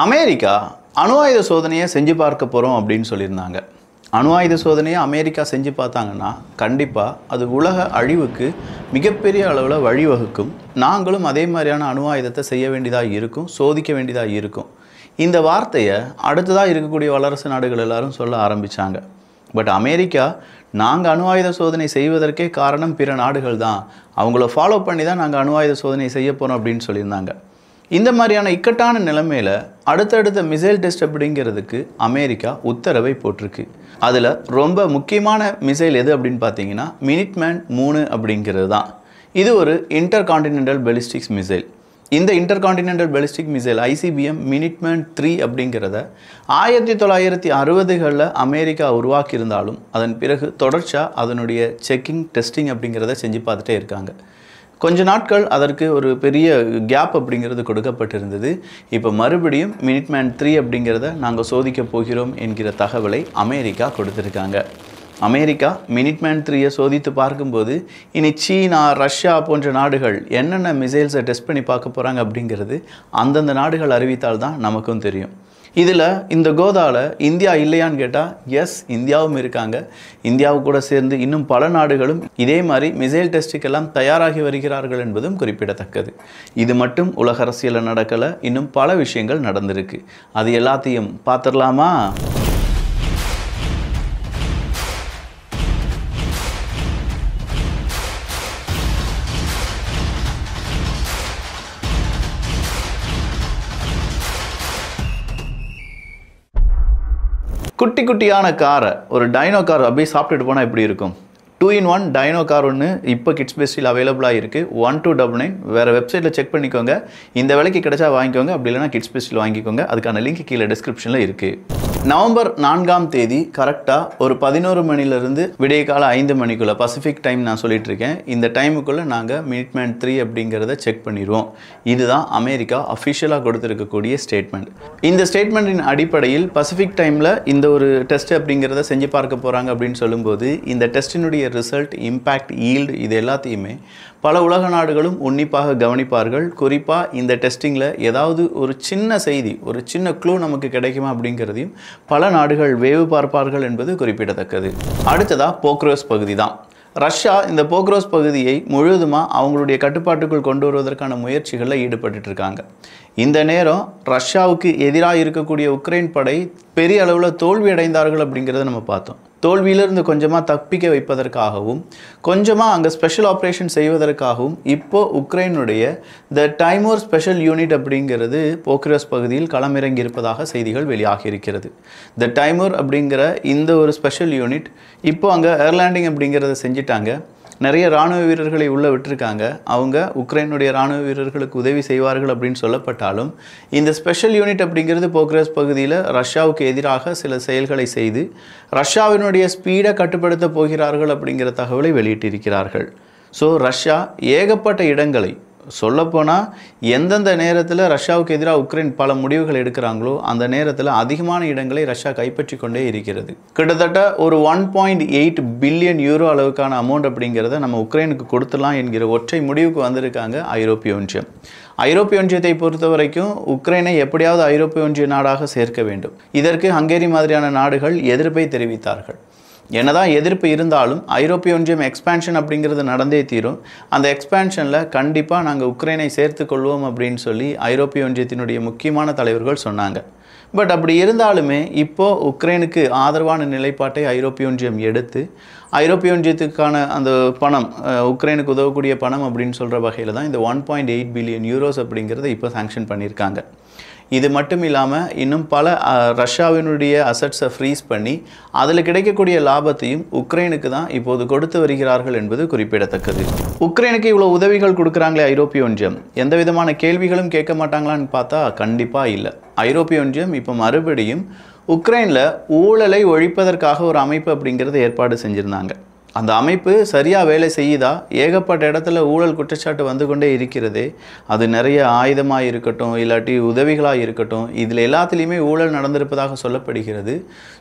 America அணு ஆயுத சோதனையை செஞ்சு பார்க்க போகிறோம் அப்படின்னு சொல்லியிருந்தாங்க. அணு ஆயுத சோதனையை அமெரிக்கா செஞ்சு பார்த்தாங்கன்னா கண்டிப்பாக அது உலக அழிவுக்கு மிகப்பெரிய அளவில் வழிவகுக்கும். நாங்களும் அதே மாதிரியான அணு ஆயுதத்தை செய்ய வேண்டியதாக இருக்கும், சோதிக்க வேண்டியதாக இருக்கும். இந்த வார்த்தையை அடுத்ததாக இருக்கக்கூடிய வல்லரசு நாடுகள் எல்லாரும் சொல்ல ஆரம்பித்தாங்க. பட் அமெரிக்கா நாங்கள் அணு ஆயுத சோதனை செய்வதற்கே காரணம் பிற நாடுகள் தான், அவங்கள ஃபாலோ பண்ணி தான் நாங்கள் அணு ஆயுத சோதனை செய்ய போகிறோம் அப்படின்னு சொல்லியிருந்தாங்க. இந்த மாதிரியான இக்கட்டான நிலைமையில் அடுத்தடுத்த மிசைல் டெஸ்ட் அப்படிங்கிறதுக்கு அமெரிக்கா உத்தரவை போட்டிருக்கு. அதில் ரொம்ப முக்கியமான மிசைல் எது அப்படின்னு பார்த்தீங்கன்னா மினிட்மேன் 3 அப்படிங்கிறது தான். இது ஒரு இன்டர் கான்டினென்டல் பெலிஸ்டிக்ஸ் மிசைல். இந்த inter continental ballistic missile ICBM Minuteman 3 அப்படிங்கிறத 1960களில் அமெரிக்கா உருவாக்கியிருந்தாலும் அதன் பிறகு தொடர்ச்சியாக அதனுடைய செக்கிங் டெஸ்டிங் அப்படிங்கிறத செஞ்சு பார்த்துட்டே இருக்காங்க. கொஞ்ச நாட்கள் அதற்கு ஒரு பெரிய கேப் அப்படிங்கிறது கொடுக்கப்பட்டிருந்தது. இப்போ மறுபடியும் மினிட்மேன் 3 அப்படிங்கிறத நாங்கள் சோதிக்க போகிறோம் என்கிற தகவலை அமெரிக்கா கொடுத்துருக்காங்க. அமெரிக்கா மினிட்மேன் 3ஐ சோதித்து பார்க்கும்போது இனி சீனா, ரஷ்யா போன்ற நாடுகள் என்னென்ன மிசைல்ஸை டெஸ்ட் பண்ணி பார்க்க போகிறாங்க அப்படிங்கிறது அந்தந்த நாடுகள் அறிவித்தால் தான் நமக்கும் தெரியும். இதில் இந்த கோதாவில் இந்தியா இல்லையான்னு கேட்டால் எஸ், இந்தியாவும் இருக்காங்க. இந்தியாவு கூட சேர்ந்து இன்னும் பல நாடுகளும் இதே மாதிரி மிசைல் டெஸ்ட்டுக்கெல்லாம் தயாராகி வருகிறார்கள் என்பதும் குறிப்பிடத்தக்கது. இது மட்டும் உலக அரசியலில் நடக்கலை, இன்னும் பல விஷயங்கள் நடந்திருக்கு. அது எல்லாத்தையும் பார்த்துடலாமா? குட்டி குட்டியான காரை ஒரு டைனோ கார் அப்படியே சாப்பிட்டுட்டு போனால் எப்படி இருக்கும்? 2-in-1 டைனோ கார் ஒன்று இப்போ கிட்ஸ் பெஸ்ட்டில் அவைலபிளாக இருக்குது. 1299 வேறு வெப்சைட்டில் செக் பண்ணிக்கோங்க. இந்த விலைக்கு கிடைச்சா வாங்கிக்கோங்க, அப்படி இல்லைனா கிட்ஸ் பெஸ்ட்டில் வாங்கிக்கோங்க. அதுக்கான லிங்க் கீழே டிஸ்கிரிப்ஷனில் இருக்குது. நவம்பர் 4ஆம் தேதி கரெக்டாக ஒரு 11 மணிலேருந்து விடிய கால 5 மணிக்குள்ளே பசிபிக் டைம் நான் சொல்லிட்டு இருக்கேன். இந்த டைமுக்குள்ளே நாங்கள் மினிட்மேன் 3 அப்படிங்கிறத செக் பண்ணிடுவோம். இதுதான் அமெரிக்கா அஃபிஷியலாக கொடுத்துருக்கக்கூடிய ஸ்டேட்மெண்ட். இந்த ஸ்டேட்மெண்ட்டின் அடிப்படையில் பசிபிக் டைமில் இந்த ஒரு டெஸ்ட் அப்படிங்கிறத செஞ்சு பார்க்க போகிறாங்க அப்படின்னு சொல்லும்போது இந்த டெஸ்ட்டினுடைய ரிசல்ட், இம்பேக்ட், ஈல்டு இது எல்லாத்தையுமே பல உலக நாடுகளும் உன்னிப்பாக கவனிப்பார்கள். குறிப்பாக இந்த டெஸ்டிங்கில் ஏதாவது ஒரு சின்ன செய்தி, ஒரு சின்ன க்ளூ நமக்கு கிடைக்குமா அப்படிங்கிறதையும் பல நாடுகள் வேவு பார்ப்பார்கள் என்பது குறிப்பிடத்தக்கது. அடுத்ததாக போக்ரோஸ் பகுதி தான். ரஷ்யா இந்த போக்ரோஸ் பகுதியை முழுவதுமாக அவங்களுடைய கட்டுப்பாட்டுக்குள் கொண்டு வருவதற்கான முயற்சிகளில் ஈடுபட்டு இருக்காங்க. இந்த நேரம் ரஷ்யாவுக்கு எதிராக இருக்கக்கூடிய உக்ரைன் படை பெரிய அளவில் தோல்வி அடைந்தார்கள் அப்படிங்கிறத நம்ம பார்த்தோம். தோல்வியிலிருந்து கொஞ்சமாக தப்பிக்க வைப்பதற்காகவும் கொஞ்சமாக அங்கே ஸ்பெஷல் ஆப்ரேஷன் செய்வதற்காகவும் இப்போது உக்ரைனுடைய த டைமோர் ஸ்பெஷல் யூனிட் அப்படிங்கிறது போக்ரோஸ் பகுதியில் களமிறங்கி இருப்பதாக செய்திகள் வெளியாகி இருக்கிறது. த டைமோர் அப்படிங்கிற இந்த ஒரு ஸ்பெஷல் யூனிட் இப்போது அங்கே ஏர்லேண்டிங் அப்படிங்கிறத செஞ்சிட்டாங்க. நிறைய இராணுவ வீரர்களை உள்ளே விட்டுருக்காங்க. அவங்க உக்ரைனுடைய இராணுவ வீரர்களுக்கு உதவி செய்வார்கள் அப்படின்னு சொல்லப்பட்டாலும் இந்த ஸ்பெஷல் யூனிட் அப்படிங்கிறது போக்ரோஸ் பகுதியில் ரஷ்யாவுக்கு எதிராக சில செயல்களை செய்து ரஷ்யாவினுடைய ஸ்பீடை கட்டுப்படுத்த போகிறார்கள் அப்படிங்கிற தகவலை வெளியிட்டிருக்கிறார்கள். ஸோ ரஷ்யா ஏகப்பட்ட இடங்களை, சொல்லப்போனால் எந்தெந்த நேரத்தில் ரஷ்யாவுக்கு எதிராக உக்ரைன் பல முடிவுகள் எடுக்கிறாங்களோ அந்த நேரத்தில் அதிகமான இடங்களை ரஷ்யா கைப்பற்றி கொண்டே இருக்கிறது. கிட்டத்தட்ட ஒரு 1.8 பில்லியன் யூரோ அளவுக்கான அமௌண்ட் அப்படிங்கிறத நம்ம உக்ரைனுக்கு கொடுத்துடலாம் என்கிற ஒற்றை முடிவுக்கு வந்திருக்காங்க ஐரோப்பிய ஒன்றியம். ஐரோப்பிய ஒன்றியத்தை பொறுத்த வரைக்கும் உக்ரைனை எப்படியாவது ஐரோப்பிய ஒன்றிய நாடாக சேர்க்க வேண்டும். இதற்கு ஹங்கேரி மாதிரியான நாடுகள் எதிர்ப்பை தெரிவித்தார்கள். என்னதான் எதிர்ப்பு இருந்தாலும் ஐரோப்பிய ஒன்றியம் எக்ஸ்பேன்ஷன் அப்படிங்கிறது நடந்தே தீரும். அந்த எக்ஸ்பேன்ஷனில் கண்டிப்பாக நாங்கள் உக்ரைனை சேர்த்து கொள்வோம் அப்படின்னு சொல்லி ஐரோப்பிய ஒன்றியத்தினுடைய முக்கியமான தலைவர்கள் சொன்னாங்க. பட் அப்படி இருந்தாலுமே இப்போது உக்ரைனுக்கு ஆதரவான நிலைப்பாட்டை ஐரோப்பிய ஒன்றியம் எடுத்து ஐரோப்பிய ஒன்றியத்துக்கான அந்த பணம், உக்ரைனுக்கு உதவக்கூடிய பணம் அப்படின்னு சொல்கிற வகையில் தான் இந்த 1.8 பில்லியன் யூரோஸ் அப்படிங்கிறத இப்போ சாங்ஷன் பண்ணியிருக்காங்க. இது மட்டும் இல்லாமல் இன்னும் பல ரஷ்யாவினுடைய அசட்ஸை ஃப்ரீஸ் பண்ணி அதில் கிடைக்கக்கூடிய லாபத்தையும் உக்ரைனுக்கு தான் இப்போது கொடுத்து வருகிறார்கள் என்பது குறிப்பிடத்தக்கது. உக்ரைனுக்கு இவ்வளோ உதவிகள் கொடுக்குறாங்களே ஐரோப்பிய ஒன்றியம், எந்த விதமான கேள்விகளும் கேட்க மாட்டாங்களான்னு பார்த்தா கண்டிப்பாக இல்லை. ஐரோப்பிய ஒன்றியம் இப்போ மறுபடியும் உக்ரைனில் ஊழலை ஒழிப்பதற்காக ஒரு அமைப்பு அப்படிங்கிறத ஏற்பாடு செஞ்சுருந்தாங்க. அந்த அமைப்பு சரியாக வேலை செய்யுதா? ஏகப்பட்ட இடத்துல ஊழல் குற்றச்சாட்டு வந்து கொண்டே இருக்கிறதே. அது நிறைய ஆயுதமாக இருக்கட்டும், இல்லாட்டி உதவிகளாக இருக்கட்டும், இதில் எல்லாத்துலேயுமே ஊழல் நடந்திருப்பதாக சொல்லப்படுகிறது.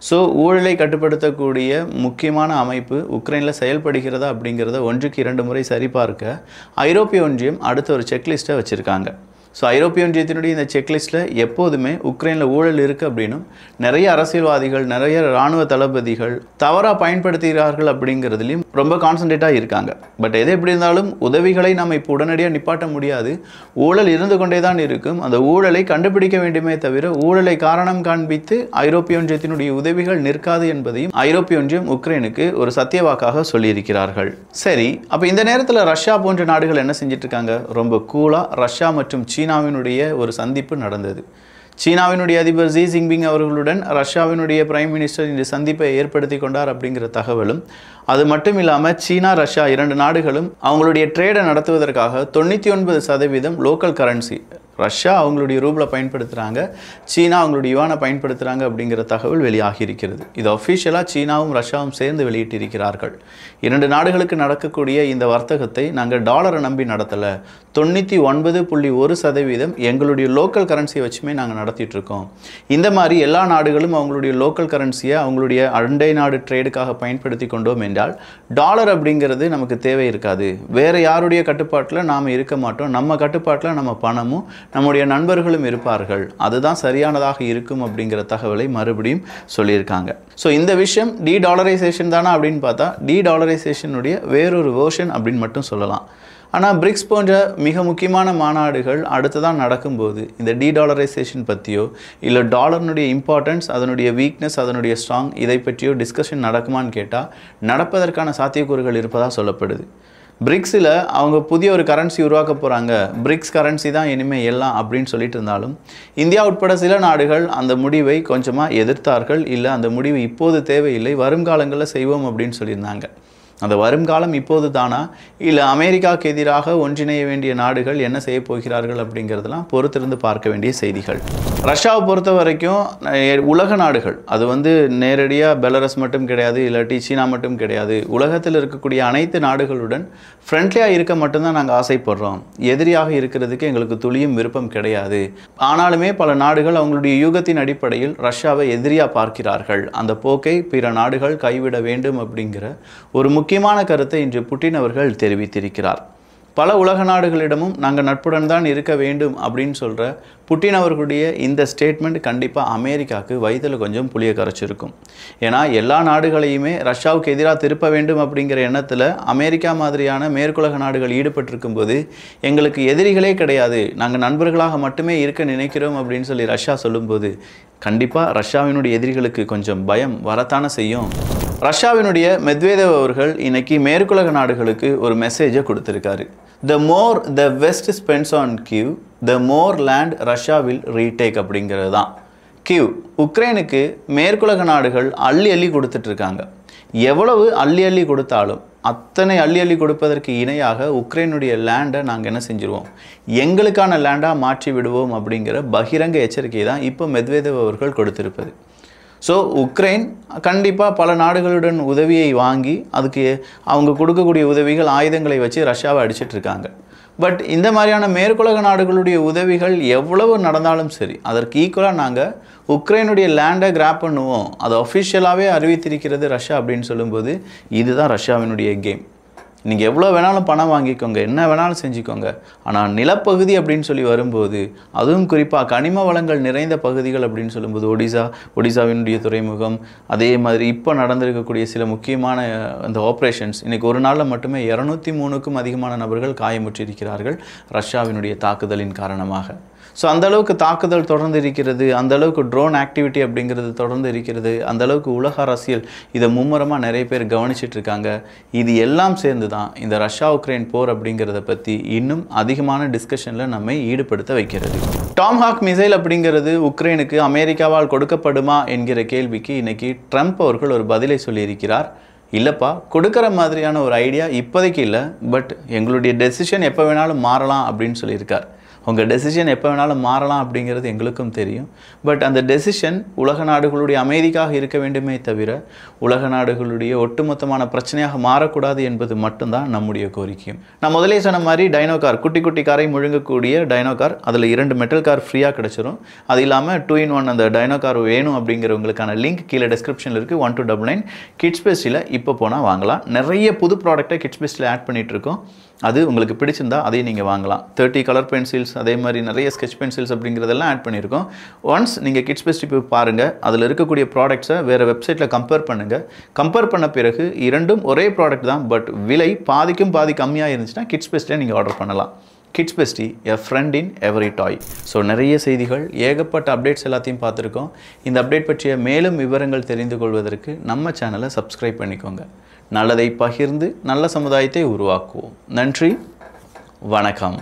ஸோ ஊழலை கட்டுப்படுத்தக்கூடிய முக்கியமான அமைப்பு உக்ரைனில் செயல்படுகிறதா அப்படிங்கிறத 1க்கு 2 முறை சரிபார்க்க ஐரோப்பிய ஒன்றியம் அடுத்த ஒரு செக்லிஸ்ட்டை வச்சுருக்காங்க. ஸோ ஐரோப்பிய ஒன்றியத்தினுடைய இந்த செக்லிஸ்ட்டில் எப்போதுமே உக்ரைனில் ஊழல் இருக்குது அப்படின்னும் நிறைய அரசியல்வாதிகள் நிறைய இராணுவ தளபதிகள் தவறாக பயன்படுத்துகிறார்கள் அப்படிங்கிறதுலையும் ரொம்ப கான்சன்ட்ரேட்டாக இருக்காங்க. பட் எது எப்படி இருந்தாலும் உதவிகளை நம்ம இப்போ உடனடியாக நிப்பாட்ட முடியாது. ஊழல் இருந்து கொண்டே தான் இருக்கும். அந்த ஊழலை கண்டுபிடிக்க வேண்டுமே தவிர ஊழலை காரணம் காண்பித்து ஐரோப்பிய ஒன்றியத்தினுடைய உதவிகள் நிற்காது என்பதையும் ஐரோப்பிய ஒன்றியம் உக்ரைனுக்கு ஒரு சத்தியவாக்காக சொல்லியிருக்கிறார்கள். சரி, அப்போ இந்த நேரத்தில் ரஷ்யா போன்ற நாடுகள் என்ன செஞ்சிட்டு இருக்காங்க? ரொம்ப கூலாக ரஷ்யா மற்றும் சீனாவினுடைய ஒரு சந்திப்பு நடந்தது. சீனாவினுடைய அதிபர் ஜி ஜின்பிங் அவர்களுடன் ரஷ்யாவினுடைய பிரைம் மினிஸ்டர் இந்த சந்திப்பை ஏற்படுத்தி கொண்டார் அப்படிங்கிற தகவலும், அது மட்டும் இல்லாமல் சீனா ரஷ்யா 2 நாடுகளும் அவங்களுடைய ட்ரேடை நடத்துவதற்காக 99% லோக்கல் கரன்சி, ரஷ்யா அவங்களுடைய ரூபில் பயன்படுத்துகிறாங்க, சீனா அவங்களுடைய யுவானை பயன்படுத்துகிறாங்க அப்படிங்கிற தகவல் வெளியாகி இருக்கிறது. இது அஃபிஷியலாக சீனாவும் ரஷ்யாவும் சேர்ந்து வெளியிட்டிருக்கிறார்கள். 2 நாடுகளுக்கு நடக்கக்கூடிய இந்த வர்த்தகத்தை நாங்கள் டாலரை நம்பி நடத்தலை, 99.1% எங்களுடைய லோக்கல் கரன்சியை வச்சுமே நாங்கள் நடத்திட்டு இருக்கோம். இந்த மாதிரி எல்லா நாடுகளும் அவங்களுடைய லோக்கல் கரன்சியை அவங்களுடைய அண்டை நாடு ட்ரேடுக்காக பயன்படுத்தி கொண்டோம் என்றால் டாலர் அப்படிங்கிறது நமக்கு தேவை இருக்காது. வேறு யாருடைய கட்டுப்பாட்டில் நாம் இருக்க மாட்டோம். நம்ம கட்டுப்பாட்டில் நம்ம பணமும் நம்முடைய நண்பர்களும் இருப்பார்கள். அதுதான் சரியானதாக இருக்கும் அப்படிங்கிற தகவலை மறுபடியும் சொல்லியிருக்காங்க. ஸோ இந்த விஷயம் டீடாலரைசேஷன் தானா அப்படின்னு பார்த்தா டீடாலரைசேஷனுடைய வேறொரு வேர்ஷன் அப்படின்னு மட்டும் சொல்லலாம். ஆனால் பிரிக்ஸ் போன்ற மிக முக்கியமான மாநாடுகள் அடுத்ததான் நடக்கும்போது இந்த டீடாலரைசேஷன் பற்றியோ இல்லை டாலர்னுடைய இம்பார்ட்டன்ஸ், அதனுடைய வீக்னஸ், அதனுடைய ஸ்ட்ராங், இதை பற்றியோ டிஸ்கஷன் நடக்குமான்னு கேட்டால் நடப்பதற்கான சாத்தியக்கூறுகள் இருப்பதாக சொல்லப்படுது. பிரிக்ஸில் அவங்க புதிய ஒரு கரன்சி உருவாக்க போகிறாங்க, பிரிக்ஸ் கரன்சி தான் இனிமேல் எல்லாம் அப்படின்னு சொல்லிட்டு இருந்தாலும் இந்தியா உட்பட சில நாடுகள் அந்த முடிவை கொஞ்சமாக எதிர்த்தார்கள். இல்லை அந்த முடிவு இப்போது தேவையில்லை, வருங்காலங்களில் செய்வோம் அப்படின்னு சொல்லியிருந்தாங்க. அந்த வருங்காலம் இப்போது தானா, இல்லை அமெரிக்காவுக்கு எதிராக ஒன்றிணைய வேண்டிய நாடுகள் என்ன செய்ய போகிறார்கள் அப்படிங்கிறதெல்லாம் பொறுத்திருந்து பார்க்க வேண்டிய செய்திகள். ரஷ்யாவை பொறுத்த வரைக்கும் உலக நாடுகள், அது நேரடியாக பெலரஸ் மட்டும் கிடையாது, இல்லாட்டி சீனா மட்டும் கிடையாது, உலகத்தில் இருக்கக்கூடிய அனைத்து நாடுகளுடன் ஃப்ரெண்ட்லியாக இருக்க மட்டும்தான் நாங்கள் ஆசைப்படுறோம். எதிரியாக இருக்கிறதுக்கு எங்களுக்கு துளியும் விருப்பம் கிடையாது. ஆனாலுமே பல நாடுகள் அவங்களுடைய யூகத்தின் அடிப்படையில் ரஷ்யாவை எதிரியாக பார்க்கிறார்கள். அந்த போக்கை பிற நாடுகள் கைவிட வேண்டும் அப்படிங்கிற ஒரு முக்கியமான கருத்தை இன்று புட்டின் அவர்கள் தெரிவித்திருக்கிறார். பல உலக நாடுகளிடமும் நாங்கள் நட்புடன் தான் இருக்க வேண்டும் அப்படின்னு சொல்கிற புட்டின் அவர்களுடைய இந்த ஸ்டேட்மெண்ட் கண்டிப்பாக அமெரிக்காவுக்கு வயிற்றில் கொஞ்சம் புளிய கரைச்சிருக்கும். ஏன்னா எல்லா நாடுகளையுமே ரஷ்யாவுக்கு எதிராக திருப்ப வேண்டும் அப்படிங்கிற எண்ணத்தில் அமெரிக்கா மாதிரியான மேற்குலக நாடுகள் ஈடுபட்டிருக்கும் போது எங்களுக்கு எதிரிகளே கிடையாது, நாங்கள் நண்பர்களாக மட்டுமே இருக்க நினைக்கிறோம் அப்படின்னு சொல்லி ரஷ்யா சொல்லும்போது கண்டிப்பாக ரஷ்யாவினுடைய எதிரிகளுக்கு கொஞ்சம் பயம் வரத்தானே செய்யும். ரஷ்யாவினுடைய மெத்வேதேவ் அவர்கள் இன்னைக்கு மேற்குலக நாடுகளுக்கு ஒரு மெசேஜை கொடுத்துருக்காரு. The more the West spends on Kyiv, the more land Russia will retake அப்படிங்கிறது தான். கிவ் உக்ரைனுக்கு மேற்குலக நாடுகள் அள்ளி அள்ளி கொடுத்துட்ருக்காங்க. எவ்வளவு அள்ளி அள்ளி கொடுத்தாலும் அத்தனை அள்ளி அள்ளி கொடுப்பதற்கு இணையாக உக்ரைனுடைய லேண்டை நாங்கள் என்ன செஞ்சுருவோம், எங்களுக்கான லேண்டாக மாற்றி விடுவோம் அப்படிங்கிற பகிரங்க எச்சரிக்கை தான் இப்போ மெத்வேதேவ் அவர்கள் கொடுத்திருப்பது. ஸோ உக்ரைன் கண்டிப்பாக பல நாடுகளுடன் உதவியை வாங்கி அதுக்கு அவங்க கொடுக்கக்கூடிய உதவிகள் ஆயுதங்களை வச்சு ரஷ்யாவை அடிச்சிட்ருக்காங்க. பட் இந்த மாதிரியான மேற்குலக நாடுகளுடைய உதவிகள் எவ்வளவு நடந்தாலும் சரி அதற்கு ஈக்குவலாக நாங்கள் உக்ரைனுடைய லேண்டை கிராப் பண்ணுவோம், அது அஃபிஷியலாகவே அறிவித்திருக்கிறது ரஷ்யா அப்படின்னு சொல்லும்போது இதுதான் ரஷ்யாவினுடைய கேம். நீங்கள் எவ்வளோ வேணாலும் பணம் வாங்கிக்கோங்க, என்ன வேணாலும் செஞ்சுக்கோங்க, ஆனால் நிலப்பகுதி அப்படின்னு சொல்லி வரும்போது, அதுவும் குறிப்பாக கனிம வளங்கள் நிறைந்த பகுதிகள் அப்படின்னு சொல்லும்போது ஒடிசாவினுடைய துறைமுகம், அதே மாதிரி இப்போ நடந்திருக்கக்கூடிய சில முக்கியமான அந்த ஆப்ரேஷன்ஸ், இன்றைக்கி ஒரு நாளில் மட்டுமே 203க்கும் அதிகமான நபர்கள் காயமுற்றிருக்கிறார்கள் ரஷ்யாவினுடைய தாக்குதலின் காரணமாக. ஸோ அந்தளவுக்கு தாக்குதல் தொடர்ந்து இருக்கிறது, அந்தளவுக்கு ட்ரோன் ஆக்டிவிட்டி அப்படிங்கிறது தொடர்ந்து இருக்கிறது, அந்தளவுக்கு உலக அரசியல் இதை மும்முரமாக நிறைய பேர் கவனிச்சிட்டு இருக்காங்க. இது எல்லாம் சேர்ந்து தான் இந்த ரஷ்யா உக்ரைன் போர் அப்படிங்கிறத பற்றி இன்னும் அதிகமான டிஸ்கஷனில் நம்மை ஈடுபடுத்த வைக்கிறது. டாம்ஹாக் மிசைல் அப்படிங்கிறது உக்ரைனுக்கு அமெரிக்காவால் கொடுக்கப்படுமா என்கிற கேள்விக்கு இன்றைக்கி ட்ரம்ப் அவர்கள் ஒரு பதிலை சொல்லியிருக்கிறார். இல்லைப்பா, கொடுக்குற மாதிரியான ஒரு ஐடியா இப்போதைக்கு இல்லை, பட் எங்களுடைய டெசிஷன் எப்போ வேணாலும் மாறலாம் அப்படின்னு சொல்லியிருக்கார். உங்கள் டெசிஷன் எப்போ வேணாலும் மாறலாம் அப்படிங்கிறது எங்களுக்கும் தெரியும். பட் அந்த டெசிஷன் உலக நாடுகளுடைய அமைதிக்காக இருக்க வேண்டுமே தவிர உலக நாடுகளுடைய ஒட்டுமொத்தமான பிரச்சனையாக மாறக்கூடாது என்பது மட்டும்தான் நம்முடைய கோரிக்கையும். நான் முதலே சொன்ன மாதிரி டைனோ கார், குட்டி குட்டி காரை முழுங்கக்கூடிய டைனோ கார், அதில் 2 மெட்டல் கார் ஃப்ரீயாக கிடச்சிரும். அது இல்லாமல் 2-in-1 அந்த டைனோ கார் வேணும் அப்படிங்கிறவங்களுக்கான லிங்க் கீழே டிஸ்கிரிப்ஷனில் இருக்குது. 1299 கிட்ஸ் பெஸ்ட்டில் இப்போ போனால் வாங்கலாம். நிறைய புது ப்ராடக்டை கிட்ஸ் பெஸ்ட்டில் ஆட் பண்ணிகிட்ருக்கோம். அது உங்களுக்கு பிடிச்சிருந்தா அதையும் நீங்கள் வாங்கலாம். 30 கலர் பென்சில்ஸ், அதே மாதிரி நிறைய ஸ்கெட்ச் பென்சில்ஸ் அப்படிங்கிறதெல்லாம் ஆட் பண்ணியிருக்கோம். ஒன்ஸ் நீங்கள் கிட்ஸ் பெஸ்ட் போய் பாருங்கள், அதில் இருக்கக்கூடிய ப்ராடக்ட்ஸை வேறு வெப்சைட்டில் கம்பேர் பண்ணுங்கள். கம்பேர் பண்ண பிறகு இரண்டும் ஒரே ப்ராடக்ட் தான், பட் விலை பாதிக்கும் பாதி கம்மியாக இருந்துச்சுன்னா கிட்ஸ் பெஸ்ட்டில் நீங்கள் ஆர்டர் பண்ணலாம். Kids besti, a friend in every toy. So நிறைய செய்திகள், ஏகப்பட்ட அப்டேட்ஸ் எல்லாத்தையும் பார்த்துருக்கோம். இந்த அப்டேட் பற்றிய மேலும் விவரங்கள் தெரிந்து கொள்வதற்கு நம்ம சேனலை சப்ஸ்கிரைப் பண்ணிக்கோங்க. நல்லதை பகிர்ந்து நல்ல சமுதாயத்தை உருவாக்குவோம். நன்றி, வணக்கம்.